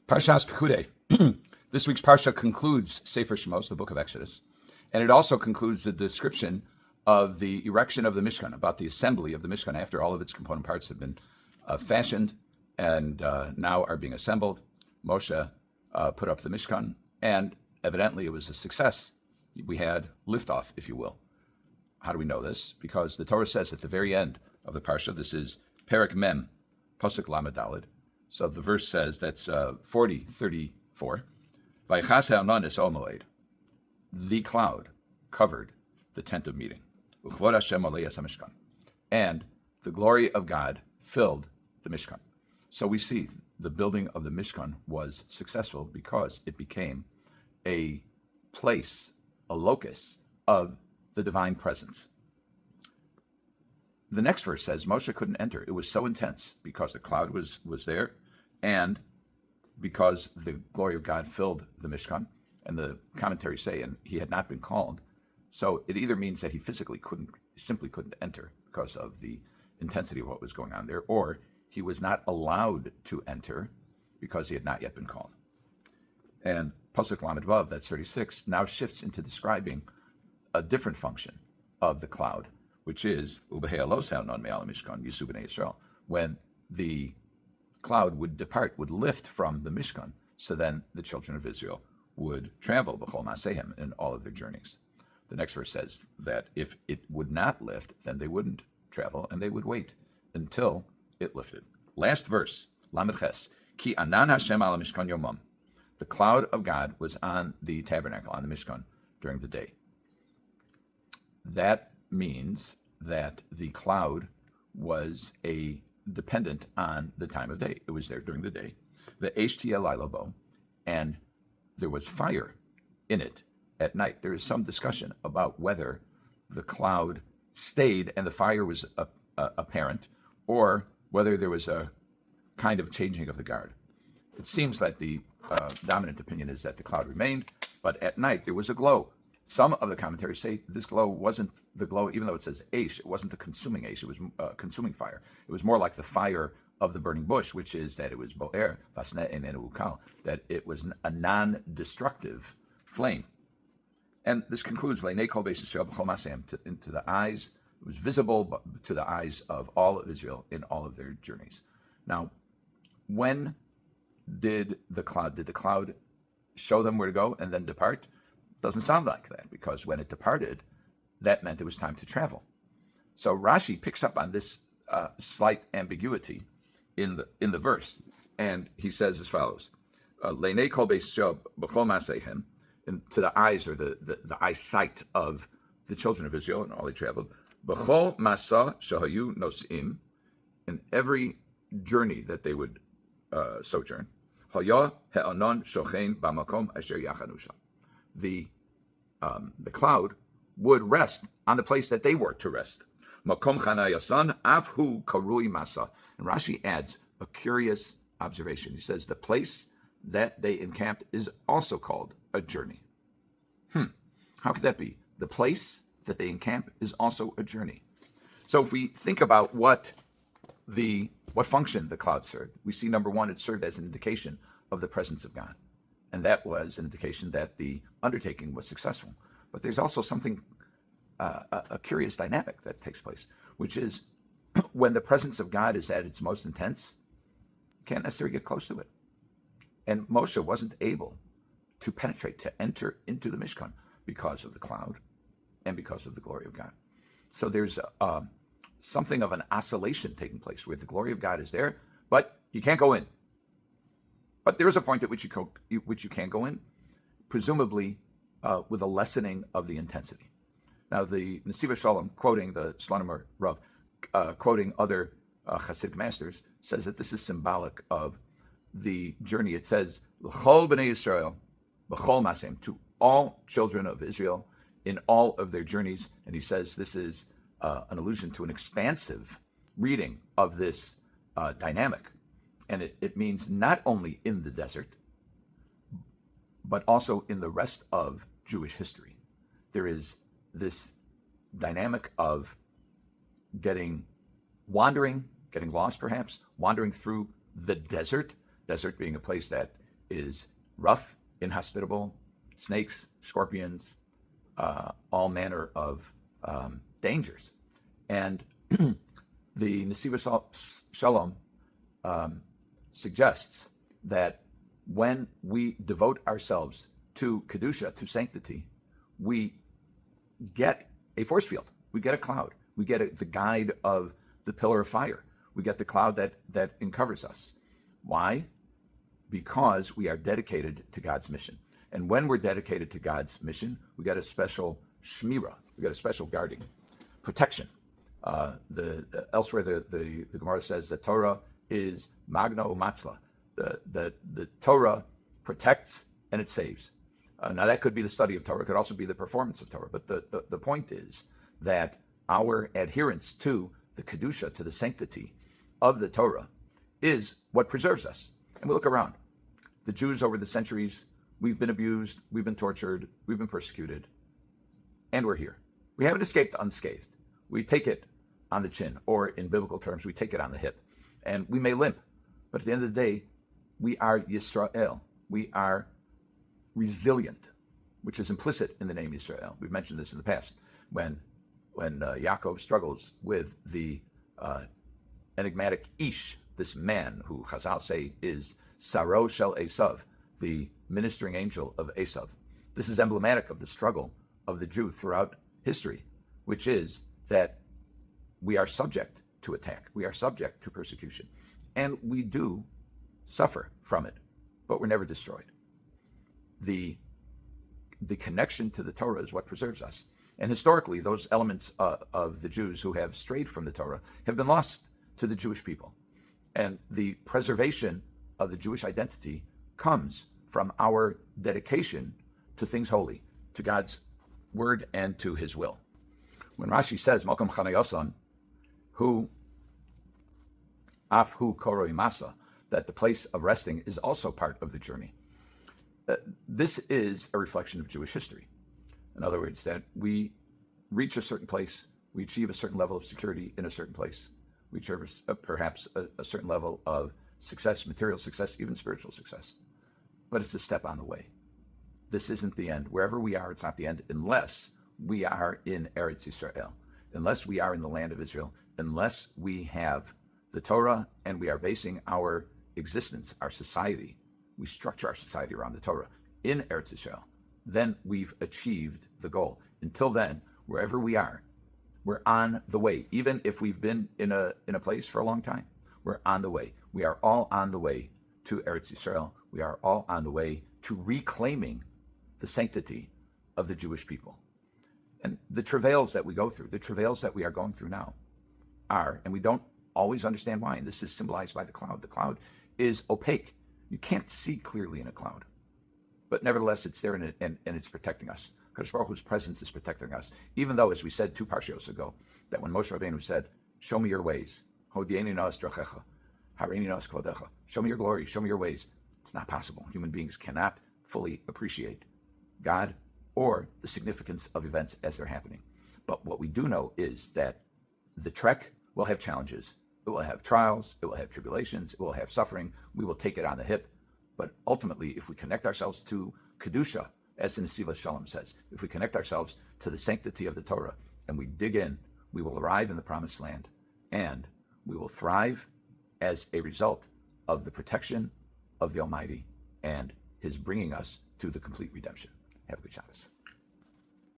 Parshas Pekudei. This week's Parsha concludes Sefer Shemos, the book of Exodus, and it also concludes the description of the erection of the Mishkan, about the assembly of the Mishkan after all of its component parts have been fashioned and now are being assembled. Moshe put up the Mishkan, and evidently it was a success. We had liftoff, if you will. How do we know this? Because the Torah says at the very end of the Parsha, this is Perek Mem, Pasuk Lamed Daled. So the verse says, that's 40:34. Vaychas ha'anonis o moed. The cloud covered the tent of meeting. Uchvod Hashem oleyas hamishkan. And the glory of God filled the Mishkan. So we see the building of the Mishkan was successful because it became a place, a locus of the divine presence. The next verse says Moshe couldn't enter. It was so intense because the cloud was there and because the glory of God filled the Mishkan. And the commentaries say, and he had not been called. So it either means that he simply couldn't enter because of the intensity of what was going on there, or he was not allowed to enter because he had not yet been called. And Pasuk Lamed Vav, that's 36, now shifts into describing a different function of the cloud, which is when the cloud would depart, would lift from the Mishkan, so then the children of Israel would travel b'chol masehem in all of their journeys. The next verse says that if it would not lift, then they wouldn't travel and they would wait until it lifted. Last verse, Lamed Ches, Ki anan Hashem ala Mishkan yomam. The cloud of God was on the tabernacle, on the Mishkan, during the day. That means that the cloud was dependent on the time of day. It was there during the day. The Eshtia Lilabo, and there was fire in it at night. There is some discussion about whether the cloud stayed and the fire was apparent, or whether there was a kind of changing of the guard. It seems that the dominant opinion is that the cloud remained, but at night there was a glow. Some of the commentaries say this glow wasn't the glow, even though it says Aish, it wasn't the consuming Aish, it was consuming fire. It was more like the fire of the burning bush, which is that it was Bo'er, Vasne Enenu Ukal, that it was a non-destructive flame. And this concludes Leinei Kol Beis Yisrael B'chol Masem, into the eyes, it was visible to the eyes of all of Israel in all of their journeys. Now, when did the cloud show them where to go and then depart? Doesn't sound like that, because when it departed, that meant it was time to travel. So Rashi picks up on this slight ambiguity in the verse, and he says as follows: "Leinei kol beis Yisrael b'chol masehem," to the eyes, or the eyesight of the children of Israel, and all they traveled. B'chol masa shahayu nosim, in every journey that they would sojourn. Haya he'anon shochein b'makom asher yachanusha. The cloud would rest on the place that they were to rest. Makom chanayasan afhu karui masa. And Rashi adds a curious observation. He says the place that they encamped is also called a journey. How could that be? The place that they encamp is also a journey. So if we think about what function the cloud served, we see, number one, it served as an indication of the presence of God. And that was an indication that the undertaking was successful. But there's also something, a curious dynamic that takes place, which is when the presence of God is at its most intense, you can't necessarily get close to it. And Moshe wasn't able to penetrate, to enter into the Mishkan because of the cloud and because of the glory of God. So there's something of an oscillation taking place where the glory of God is there, but you can't go in. But there is a point at which you can go in, presumably with a lessening of the intensity. Now, the Nesiva Shalom, quoting the Slonimer Rav, quoting other Hasidic masters, says that this is symbolic of the journey. It says, L'chol b'nei Yisrael, b'chol masem, to all children of Israel in all of their journeys. And he says this is an allusion to an expansive reading of this dynamic. And it means not only in the desert, but also in the rest of Jewish history. There is this dynamic of getting lost perhaps, wandering through the desert being a place that is rough, inhospitable, snakes, scorpions, all manner of dangers. And the Nesiva Shalom suggests that when we devote ourselves to Kedusha, to sanctity, we get a force field. We get a cloud. We get the guide of the pillar of fire. We get the cloud that uncovers us. Why? Because we are dedicated to God's mission. And when we're dedicated to God's mission, we get a special shmira. We get a special guarding, protection. Elsewhere, the Gemara says that Torah is magna umatzla. The Torah protects and it saves. Now that could be the study of Torah. It could also be the performance of Torah. But the point is that our adherence to the Kedusha, to the sanctity of the Torah, is what preserves us. And we look around. The Jews over the centuries, we've been abused, we've been tortured, we've been persecuted, and we're here. We haven't escaped unscathed. We take it on the chin, or in biblical terms, we take it on the hip. And we may limp, but at the end of the day, we are Yisrael. We are resilient, which is implicit in the name Yisrael. We've mentioned this in the past. When Yaakov struggles with the enigmatic Ish, this man who Chazal say is Saro Shel Esav, the ministering angel of Esav. This is emblematic of the struggle of the Jew throughout history, which is that we are subject to attack. We are subject to persecution. And we do suffer from it, but we're never destroyed. The connection to the Torah is what preserves us. And historically, those elements of the Jews who have strayed from the Torah have been lost to the Jewish people. And the preservation of the Jewish identity comes from our dedication to things holy, to God's word and to his will. When Rashi says, Mokom Chanayoson, hu af hu koroi masa, that the place of resting is also part of the journey. This is a reflection of Jewish history. In other words, that we reach a certain place, we achieve a certain level of security in a certain place. We achieve perhaps a certain level of success, material success, even spiritual success. But it's a step on the way. This isn't the end. Wherever we are, it's not the end unless we are in Eretz Yisrael, unless we are in the land of Israel, unless we have the Torah and we are basing our existence, our society, we structure our society around the Torah in Eretz Yisrael, then we've achieved the goal. Until then, wherever we are, we're on the way. Even if we've been in a place for a long time, we're on the way. We are all on the way to Eretz Yisrael. We are all on the way to reclaiming the sanctity of the Jewish people. And the travails that we go through, the travails that we are going through now are, and we don't always understand why, and this is symbolized by the cloud. The cloud is opaque. You can't see clearly in a cloud. But nevertheless, it's there and it's protecting us. Kadosh Baruch Hu's presence is protecting us. Even though, as we said 2 Parshas ago, that when Moshe Rabbeinu said, show me your ways, hodieni na'as drachecha, hareini na'as kvodecha, show me your glory, show me your ways. It's not possible. Human beings cannot fully appreciate God or the significance of events as they're happening. But what we do know is that the trek will have challenges. It will have trials. It will have tribulations. It will have suffering. We will take it on the hip. But ultimately, if we connect ourselves to Kedusha, as the Nesiva Shalom says, if we connect ourselves to the sanctity of the Torah and we dig in, we will arrive in the promised land and we will thrive as a result of the protection of the Almighty and his bringing us to the complete redemption. Have a good Shabbos.